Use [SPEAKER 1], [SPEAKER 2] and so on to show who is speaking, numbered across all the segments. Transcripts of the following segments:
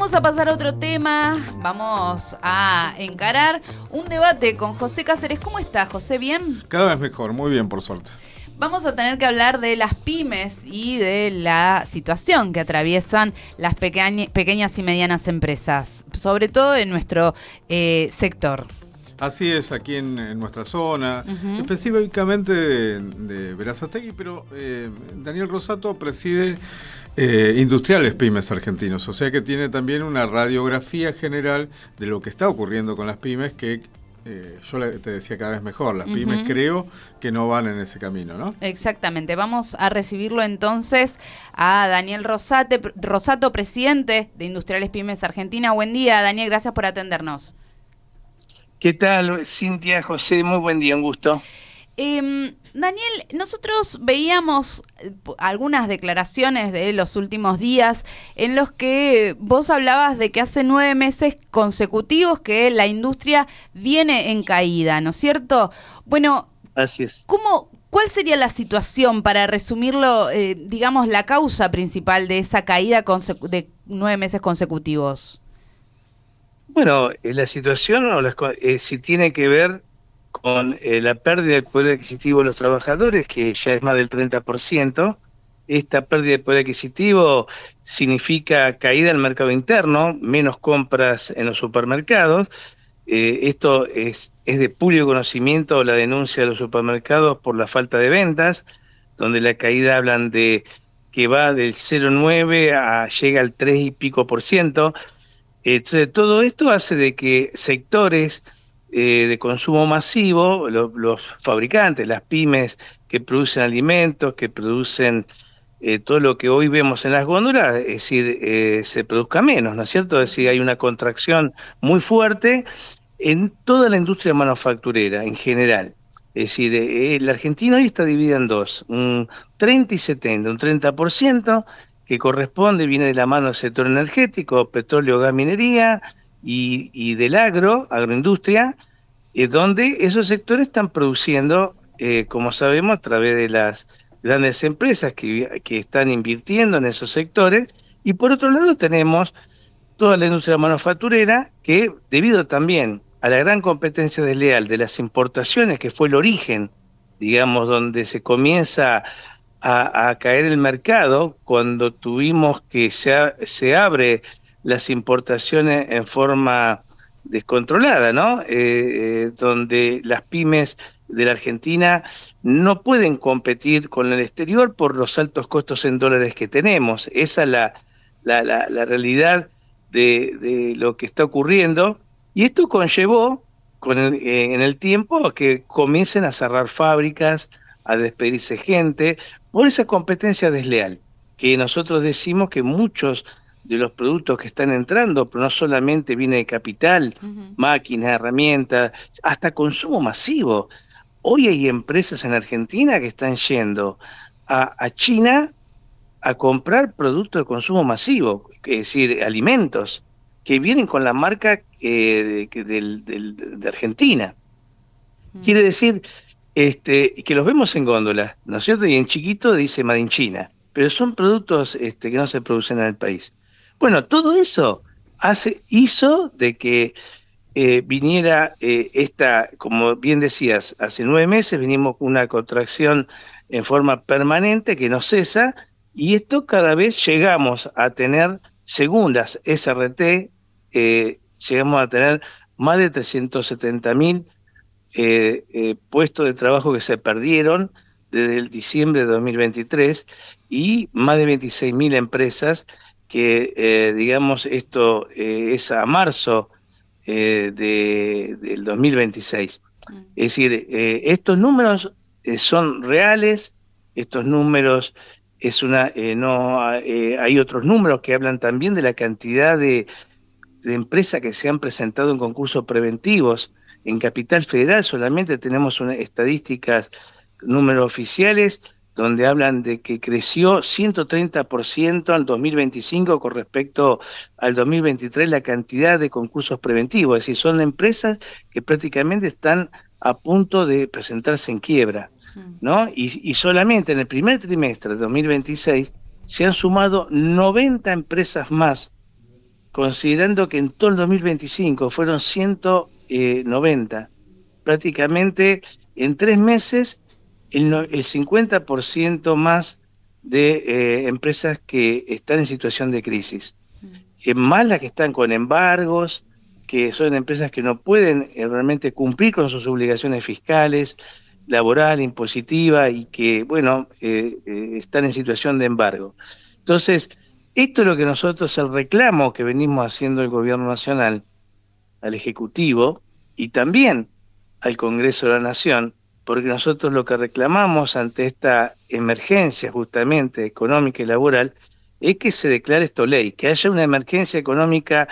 [SPEAKER 1] Vamos a pasar a otro tema, vamos a encarar un debate con José Cáceres. ¿Cómo está, José? ¿Bien?
[SPEAKER 2] Cada vez mejor, muy bien, por suerte.
[SPEAKER 1] Vamos a tener que hablar de las pymes y de la situación que atraviesan las pequeñas y medianas empresas, sobre todo en nuestro sector.
[SPEAKER 2] Así es, aquí en nuestra zona, específicamente de Berazategui, pero Daniel Rosato preside Industriales Pymes Argentinos, o sea que tiene también una radiografía general de lo que está ocurriendo con las pymes, que yo te decía cada vez mejor, las pymes creo que no van en ese camino, ¿no?
[SPEAKER 1] Exactamente, vamos a recibirlo entonces a Daniel Rosato, presidente de Industriales Pymes Argentina. Buen día, Daniel, gracias por atendernos.
[SPEAKER 3] ¿Qué tal, Cintia, José? Muy buen día, un gusto.
[SPEAKER 1] Daniel, nosotros veíamos algunas declaraciones de los últimos días en los que vos hablabas de que hace 9 meses consecutivos que la industria viene en caída, ¿no es cierto? Bueno,
[SPEAKER 3] así es.
[SPEAKER 1] ¿Cuál sería la situación, para resumirlo, digamos, la causa principal de esa caída de 9 meses consecutivos?
[SPEAKER 3] Bueno, la situación si tiene que ver con la pérdida del poder adquisitivo de los trabajadores, que ya es más del 30%. Esta pérdida de poder adquisitivo significa caída del mercado interno, menos compras en los supermercados. Esto es de público conocimiento la denuncia de los supermercados por la falta de ventas, donde la caída hablan de que va del 0,9 llega al 3 y pico %. Entonces, todo esto hace de que sectores de consumo masivo, los fabricantes, las pymes que producen alimentos, que producen todo lo que hoy vemos en las góndolas, es decir, se produzca menos, ¿no es cierto? Es decir, hay una contracción muy fuerte en toda la industria manufacturera en general. Es decir, la Argentina hoy está dividida en dos, un 30 y 70, un 30% que corresponde, viene de la mano del sector energético, petróleo, gas, minería, y del agroindustria, donde esos sectores están produciendo, como sabemos, a través de las grandes empresas que están invirtiendo en esos sectores, y por otro lado tenemos toda la industria manufacturera que, debido también a la gran competencia desleal de las importaciones, que fue el origen, digamos, donde se comienza a caer el mercado, cuando tuvimos que se abre las importaciones en forma descontrolada, ¿no? Donde las pymes de la Argentina no pueden competir con el exterior por los altos costos en dólares que tenemos. Esa es la realidad de lo que está ocurriendo, y esto conllevó en el tiempo a que comiencen a cerrar fábricas, a despedirse gente, por esa competencia desleal, que nosotros decimos que muchos de los productos que están entrando, pero no solamente viene de capital, máquinas, herramientas, hasta consumo masivo. Hoy hay empresas en Argentina que están yendo a China a comprar productos de consumo masivo, es decir, alimentos, que vienen con la marca de Argentina. Quiere decir que los vemos en góndolas, ¿no es cierto? Y en chiquito dice Made in China, pero son productos que no se producen en el país. Bueno, todo eso hizo de que viniera como bien decías, hace 9 meses venimos con una contracción en forma permanente que no cesa, y esto cada vez llegamos a tener, según las SRT, llegamos a tener más de 370.000 puestos de trabajo que se perdieron desde el diciembre de 2023, y más de 26.000 empresas que, digamos, esto es a marzo del 2026. Es decir, estos números son reales, estos números hay otros números que hablan también de la cantidad de empresas que se han presentado en concursos preventivos. En Capital Federal solamente tenemos estadísticas, números oficiales, donde hablan de que creció 130% al 2025 con respecto al 2023 la cantidad de concursos preventivos. Es decir, son empresas que prácticamente están a punto de presentarse en quiebra, ¿no? Y solamente en el primer trimestre de 2026 se han sumado 90 empresas más considerando que en todo el 2025 fueron 190, prácticamente en 3 meses el 50% más de empresas que están en situación de crisis. Más las que están con embargos, que son empresas que no pueden realmente cumplir con sus obligaciones fiscales, laboral, impositiva, y que, bueno, están en situación de embargo. Entonces, esto es lo que nosotros, el reclamo que venimos haciendo el Gobierno Nacional al Ejecutivo y también al Congreso de la Nación, porque nosotros lo que reclamamos ante esta emergencia justamente económica y laboral es que se declare esto ley, que haya una emergencia económica,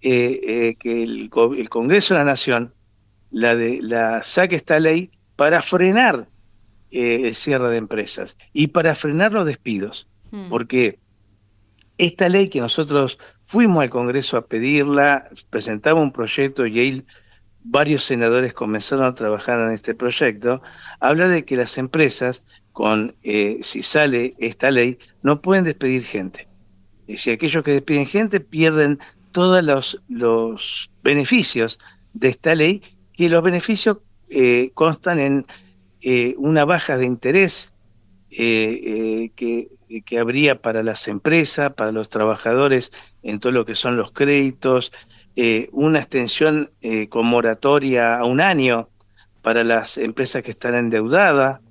[SPEAKER 3] que el Congreso de la Nación la saque esta ley para frenar el cierre de empresas y para frenar los despidos, porque esta ley que nosotros fuimos al Congreso a pedirla, presentamos un proyecto y ahí varios senadores comenzaron a trabajar en este proyecto, habla de que las empresas, si sale esta ley, no pueden despedir gente. Es decir, aquellos que despiden gente pierden todos los beneficios de esta ley, que los beneficios constan en una baja de interés que habría para las empresas, para los trabajadores en todo lo que son los créditos, una extensión con moratoria a 1 año para las empresas que están endeudadas,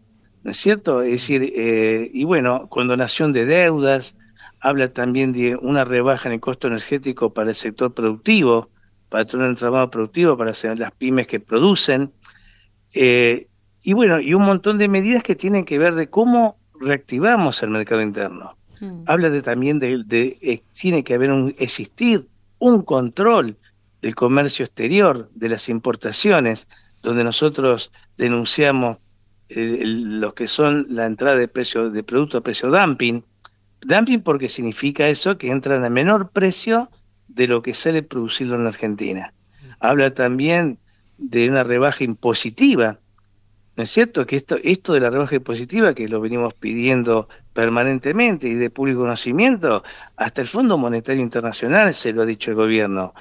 [SPEAKER 3] ¿no es cierto? Es decir, y bueno, condonación de deudas, habla también de una rebaja en el costo energético para el sector productivo, para todo el entramado productivo, para las pymes que producen, eh, y bueno, y un montón de medidas que tienen que ver de cómo reactivamos el mercado interno. Habla también tiene que existir un control del comercio exterior, de las importaciones, donde nosotros denunciamos lo que son la entrada de productos a precio dumping. Dumping porque significa eso, que entran a menor precio de lo que sale producirlo en la Argentina. Habla también de una rebaja impositiva, ¿no es cierto? Que esto de la rebaja impositiva, que lo venimos pidiendo permanentemente y de público conocimiento, hasta el Fondo Monetario Internacional se lo ha dicho el gobierno.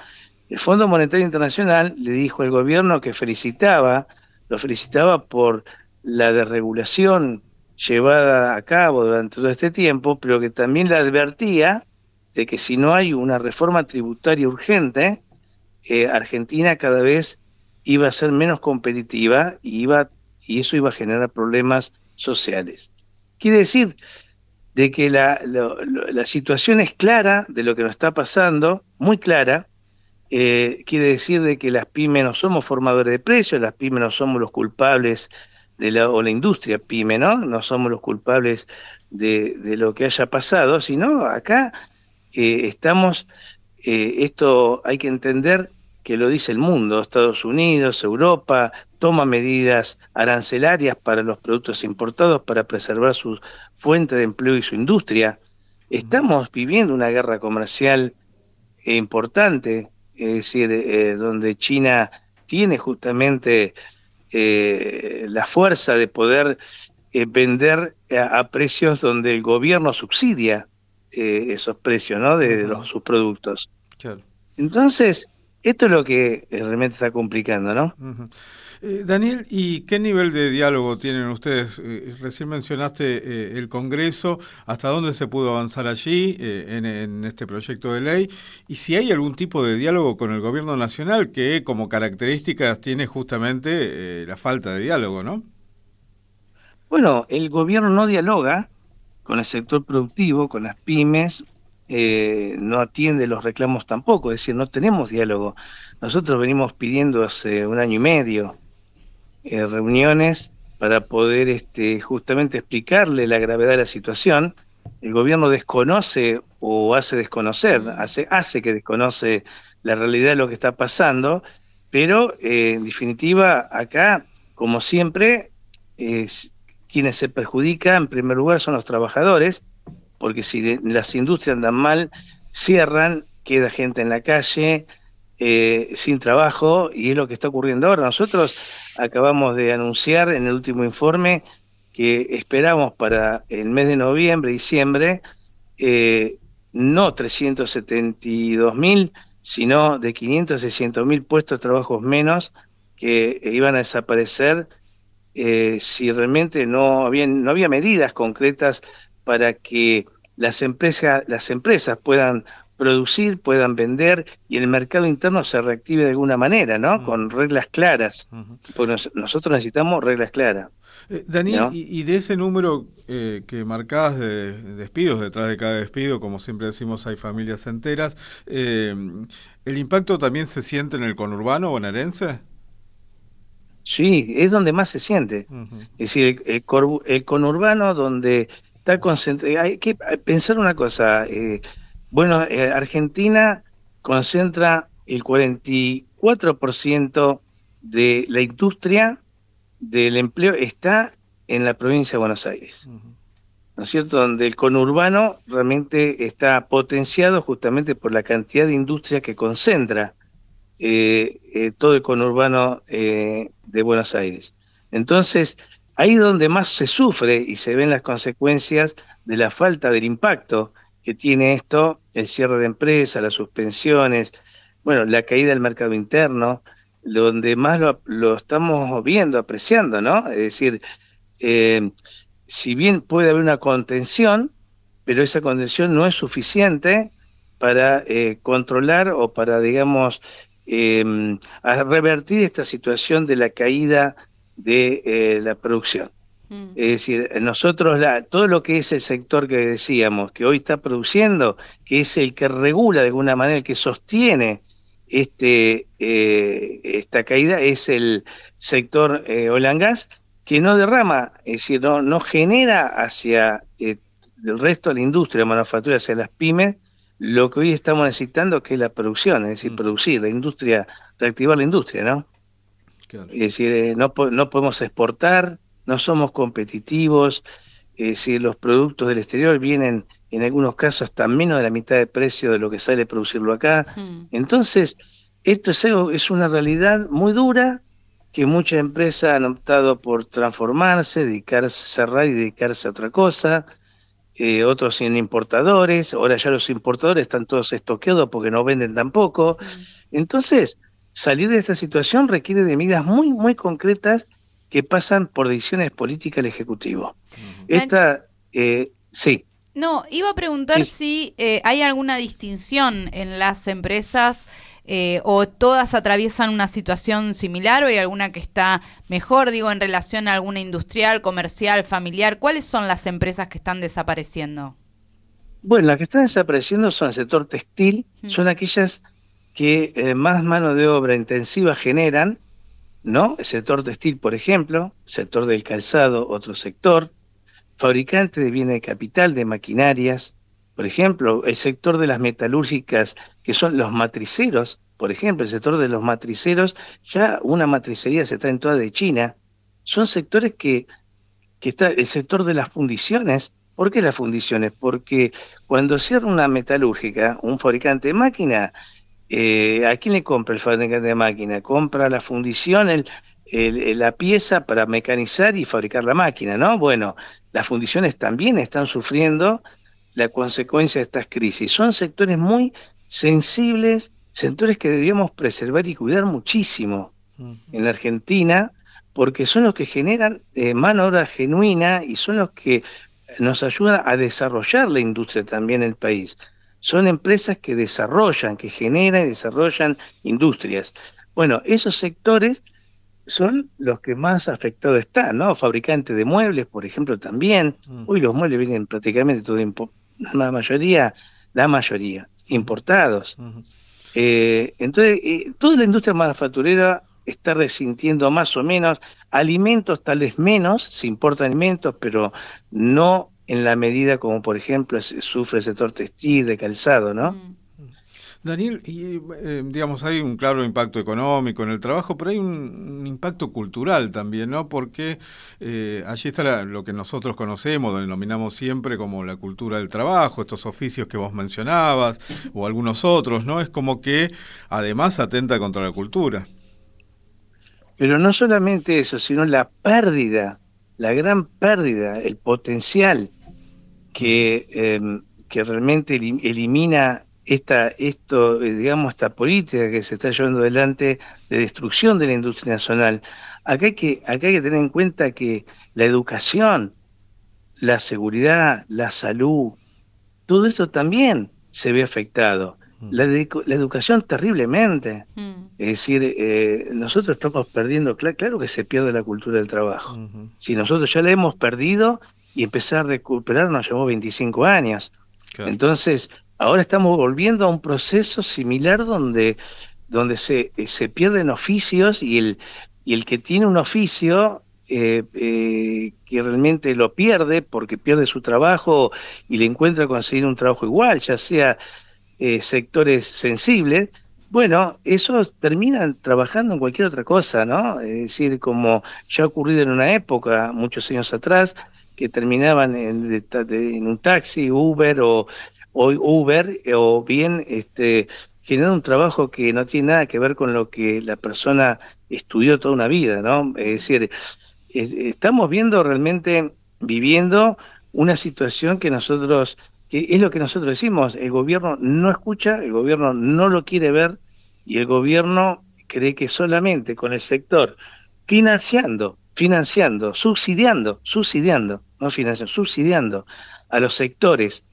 [SPEAKER 3] El Fondo Monetario Internacional le dijo al gobierno que lo felicitaba por la desregulación llevada a cabo durante todo este tiempo, pero que también le advertía de que si no hay una reforma tributaria urgente, Argentina cada vez iba a ser menos competitiva y eso iba a generar problemas sociales. Quiere decir de que la situación es clara de lo que nos está pasando, muy clara. Quiere decir de que las pymes no somos formadores de precios, las pymes no somos los culpables o la industria pyme, ¿no? No somos los culpables de lo que haya pasado, sino acá estamos, esto hay que entender que lo dice el mundo, Estados Unidos, Europa, toma medidas arancelarias para los productos importados para preservar su fuente de empleo y su industria. Estamos viviendo una guerra comercial importante, es decir, donde China tiene justamente la fuerza de poder vender a precios donde el gobierno subsidia esos precios, ¿no? de sus productos.
[SPEAKER 2] Claro.
[SPEAKER 3] Entonces, esto es lo que realmente está complicando, ¿no?
[SPEAKER 2] Daniel, ¿y qué nivel de diálogo tienen ustedes? Recién mencionaste el Congreso, ¿hasta dónde se pudo avanzar allí en este proyecto de ley? Y si hay algún tipo de diálogo con el Gobierno Nacional que como características tiene justamente la falta de diálogo, ¿no?
[SPEAKER 3] Bueno, el gobierno no dialoga con el sector productivo, con las pymes, no atiende los reclamos tampoco, es decir, no tenemos diálogo. Nosotros venimos pidiendo hace 1 año y medio reuniones para poder justamente explicarle la gravedad de la situación. El gobierno desconoce o hace desconocer, hace que desconoce la realidad de lo que está pasando, pero en definitiva acá, como siempre, quienes se perjudican en primer lugar son los trabajadores, porque si las industrias andan mal, cierran, queda gente en la calle, sin trabajo, y es lo que está ocurriendo ahora. Nosotros acabamos de anunciar en el último informe que esperamos para el mes de noviembre, diciembre, no 372.000, sino de 500 a 600.000 puestos de trabajo menos que iban a desaparecer si realmente no había medidas concretas para que las empresas puedan producir, puedan vender y el mercado interno se reactive de alguna manera, ¿no? Con reglas claras. Pues nosotros necesitamos reglas claras.
[SPEAKER 2] Daniel,
[SPEAKER 3] ¿no?
[SPEAKER 2] y de ese número que marcabas de despidos, detrás de cada despido, como siempre decimos, hay familias enteras, ¿el impacto también se siente en el conurbano bonaerense?
[SPEAKER 3] Sí, es donde más se siente. Es decir, el conurbano donde está concentrado. Hay que pensar una cosa. Argentina concentra el 44% de la industria del empleo está en la provincia de Buenos Aires, ¿no es cierto? Donde el conurbano realmente está potenciado justamente por la cantidad de industria que concentra todo el conurbano de Buenos Aires. Entonces, ahí es donde más se sufre y se ven las consecuencias de la falta del impacto que tiene esto, el cierre de empresas, las suspensiones, bueno, la caída del mercado interno, donde más lo estamos viendo, apreciando, ¿no? Es decir, eh, si bien puede haber una contención, pero esa contención no es suficiente para controlar o para, digamos, a revertir esta situación de la caída de la producción. Es decir, nosotros todo lo que es el sector que decíamos, que hoy está produciendo, que es el que regula de alguna manera, el que sostiene esta caída, es el sector oil and gas, que no derrama, es decir, no genera hacia el resto de la industria, la manufactura, hacia las pymes, lo que hoy estamos necesitando, que es la producción, es decir, producir, la industria, reactivar la industria, ¿no?
[SPEAKER 2] Claro.
[SPEAKER 3] Es decir, no podemos exportar, no somos competitivos, es decir, los productos del exterior vienen en algunos casos hasta menos de la mitad de precio de lo que sale producirlo acá. Entonces, esto es una realidad muy dura que muchas empresas han optado por transformarse, dedicarse, cerrar y dedicarse a otra cosa. Otros sin importadores, ahora ya los importadores están todos estoqueados porque no venden tampoco. Entonces, salir de esta situación requiere de medidas muy, muy concretas que pasan por decisiones políticas del Ejecutivo. Sí.
[SPEAKER 1] No, iba a preguntar
[SPEAKER 3] Sí.
[SPEAKER 1] si hay alguna distinción en las empresas o todas atraviesan una situación similar o hay alguna que está mejor, digo, en relación a alguna industrial, comercial, familiar. ¿Cuáles son las empresas que están desapareciendo?
[SPEAKER 3] Bueno, las que están desapareciendo son el sector textil, son aquellas que más mano de obra intensiva generan, ¿no? El sector textil, por ejemplo, sector del calzado, otro sector, fabricantes de bienes de capital, de maquinarias, por ejemplo, el sector de las metalúrgicas, que son los matriceros, por ejemplo, el sector de los matriceros, ya una matricería se traen toda de China, son sectores que está el sector de las fundiciones. ¿Por qué las fundiciones? Porque cuando cierra una metalúrgica, un fabricante de máquina, ¿a quién le compra el fabricante de máquina? Compra la fundición, la pieza para mecanizar y fabricar la máquina, ¿no? Bueno, las fundiciones también están sufriendo la consecuencia de estas crisis. Son sectores muy sensibles, sectores que deberíamos preservar y cuidar muchísimo en la Argentina, porque son los que generan mano de obra genuina y son los que nos ayudan a desarrollar la industria también en el país. Son empresas que desarrollan, que generan y desarrollan industrias. Bueno, esos sectores son los que más afectados están, ¿no? Fabricantes de muebles, por ejemplo, también. Hoy los muebles vienen prácticamente todo la mayoría, importados. Entonces, toda la industria manufacturera está resintiendo más o menos, alimentos tal vez menos, se importan alimentos, pero no en la medida como, por ejemplo, sufre el sector textil, de calzado, ¿no?
[SPEAKER 2] Daniel, digamos, hay un claro impacto económico en el trabajo, pero hay un impacto cultural también, ¿no? Porque allí está lo que nosotros conocemos, denominamos siempre como la cultura del trabajo, estos oficios que vos mencionabas, o algunos otros, ¿no? Es como que además atenta contra la cultura.
[SPEAKER 3] Pero no solamente eso, sino la pérdida, la gran pérdida, el potencial que que realmente elimina esta política que se está llevando adelante de destrucción de la industria nacional. Acá hay que tener en cuenta que la educación, la seguridad, la salud, todo esto también se ve afectado. La educación terriblemente.
[SPEAKER 1] Mm.
[SPEAKER 3] Es decir, nosotros estamos perdiendo, claro que se pierde la cultura del trabajo. Si nosotros ya la hemos perdido y empezar a recuperar nos llevó 25 años.
[SPEAKER 2] Claro.
[SPEAKER 3] Entonces, ahora estamos volviendo a un proceso similar donde se pierden oficios y el que tiene un oficio que realmente lo pierde porque pierde su trabajo y le encuentra conseguir un trabajo igual, ya sea sectores sensibles, bueno, esos terminan trabajando en cualquier otra cosa, ¿no? Es decir, como ya ha ocurrido en una época, muchos años atrás, que terminaban en un taxi, Uber, o bien generando un trabajo que no tiene nada que ver con lo que la persona estudió toda una vida, ¿no? Es decir, estamos viviendo una situación que es lo que nosotros decimos, el gobierno no escucha, el gobierno no lo quiere ver y el gobierno cree que solamente con el sector subsidiando a los sectores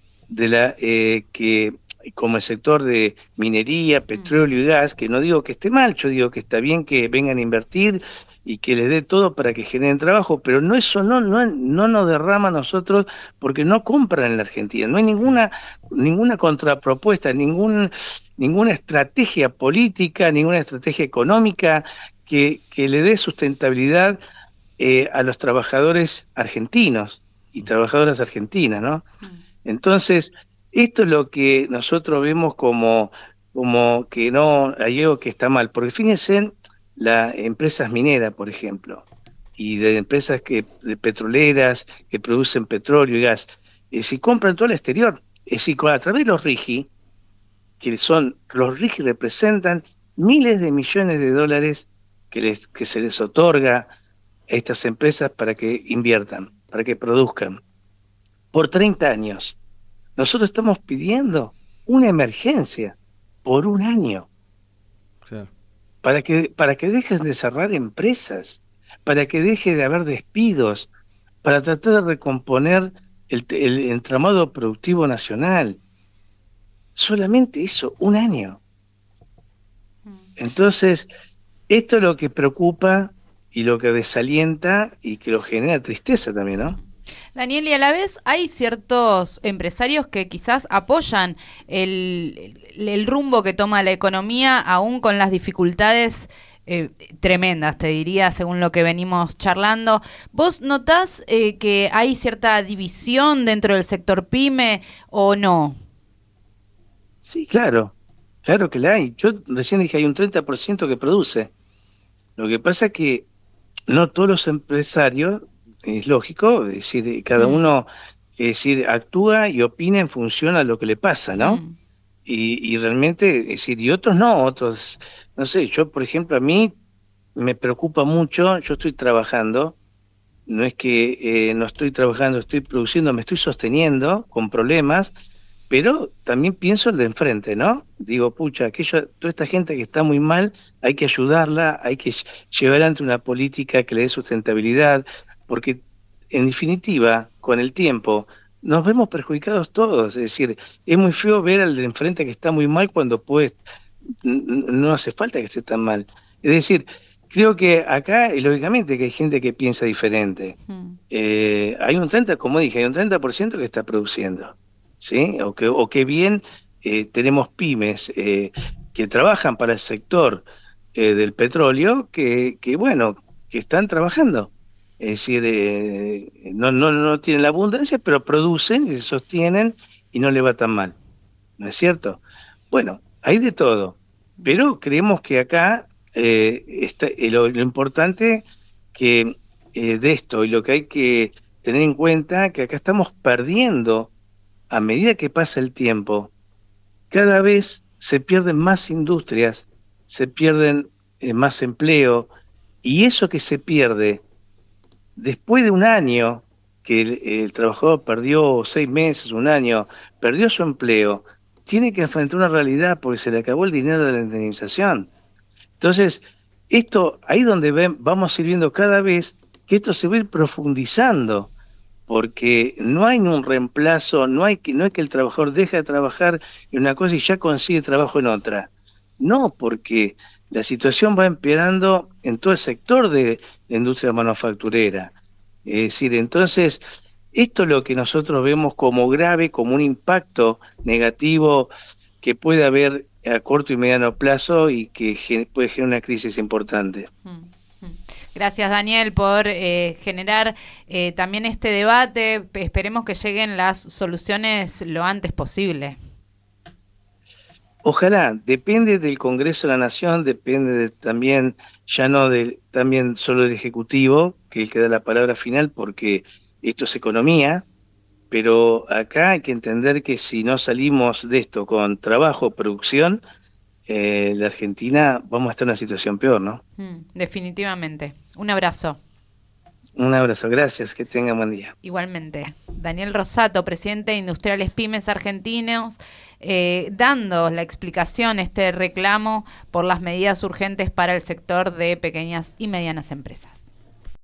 [SPEAKER 3] como el sector de minería, petróleo y gas, que no digo que esté mal, yo digo que está bien que vengan a invertir y que les dé todo para que generen trabajo, pero eso no nos derrama a nosotros porque no compran en la Argentina, no hay ninguna contrapropuesta, ninguna estrategia política, ninguna estrategia económica que le dé sustentabilidad a los trabajadores argentinos y trabajadoras argentinas, ¿no? Entonces, esto es lo que nosotros vemos como que no hay algo que está mal, porque fíjense en las empresas mineras, por ejemplo, y de empresas de petroleras que producen petróleo y gas, si compran todo el exterior, es decir, a través de los RIGI, los RIGI representan miles de millones de dólares que se les otorga a estas empresas para que inviertan, para que produzcan, por 30 años. Nosotros estamos pidiendo una emergencia por un año.
[SPEAKER 2] Claro.
[SPEAKER 3] Para que dejen de cerrar empresas, para que deje de haber despidos, para tratar de recomponer el entramado productivo nacional. Solamente eso, un año. Entonces, esto es lo que preocupa y lo que desalienta y que lo genera tristeza también, ¿no?
[SPEAKER 1] Daniel, y a la vez hay ciertos empresarios que quizás apoyan el rumbo que toma la economía, aún con las dificultades tremendas, te diría, según lo que venimos charlando. ¿Vos notás que hay cierta división dentro del sector pyme o no?
[SPEAKER 3] Sí, claro que la hay. Yo recién dije, hay un 30% que produce. Lo que pasa es que no todos los empresarios, es lógico, es decir, cada uno actúa y opina en función a lo que le pasa, ¿no? Y realmente, es decir, y otros no sé, yo por ejemplo, a mí me preocupa mucho, yo estoy trabajando, no es que no estoy trabajando, estoy produciendo, me estoy sosteniendo con problemas, pero también pienso el de enfrente, ¿no? Digo, pucha, toda esta gente que está muy mal, hay que ayudarla, hay que llevar adelante una política que le dé sustentabilidad, porque en definitiva, con el tiempo, nos vemos perjudicados todos. Es decir, es muy feo ver al de enfrente que está muy mal cuando no hace falta que esté tan mal. Es decir, creo que acá, lógicamente, que hay gente que piensa diferente. Hay un 30%, como dije, hay un 30% que está produciendo. ¿Sí? O que bien tenemos pymes que trabajan para el sector del petróleo que están trabajando. Es decir, no tienen la abundancia, pero producen, se sostienen y no le va tan mal. ¿No es cierto? Bueno, hay de todo, pero creemos que acá está, lo importante que de esto y lo que hay que tener en cuenta, que acá estamos perdiendo. A medida que pasa el tiempo, cada vez se pierden más industrias, se pierden más empleo, y eso que se pierde después de un año que el trabajador perdió 6 meses, un año, perdió su empleo, tiene que enfrentar una realidad porque se le acabó el dinero de la indemnización. Entonces, esto, ahí donde vamos a ir viendo cada vez que esto se va a ir profundizando, porque no hay un reemplazo, no es que el trabajador deja de trabajar en una cosa y ya consigue trabajo en otra. No, porque la situación va empeorando en todo el sector de la industria manufacturera. Es decir, entonces, esto es lo que nosotros vemos como grave, como un impacto negativo que puede haber a corto y mediano plazo y que puede generar una crisis importante.
[SPEAKER 1] Gracias, Daniel, por generar también este debate. Esperemos que lleguen las soluciones lo antes posible.
[SPEAKER 3] Ojalá, depende del Congreso de la Nación, depende también, ya no también solo del Ejecutivo, que es el que da la palabra final, porque esto es economía, pero acá hay que entender que si no salimos de esto con trabajo, producción, la Argentina vamos a estar en una situación peor, ¿no?
[SPEAKER 1] Definitivamente. Un abrazo.
[SPEAKER 3] Un abrazo, gracias, que tengan buen día.
[SPEAKER 1] Igualmente. Daniel Rosato, presidente de Industriales Pymes Argentinos, dando la explicación, este reclamo por las medidas urgentes para el sector de pequeñas y medianas empresas.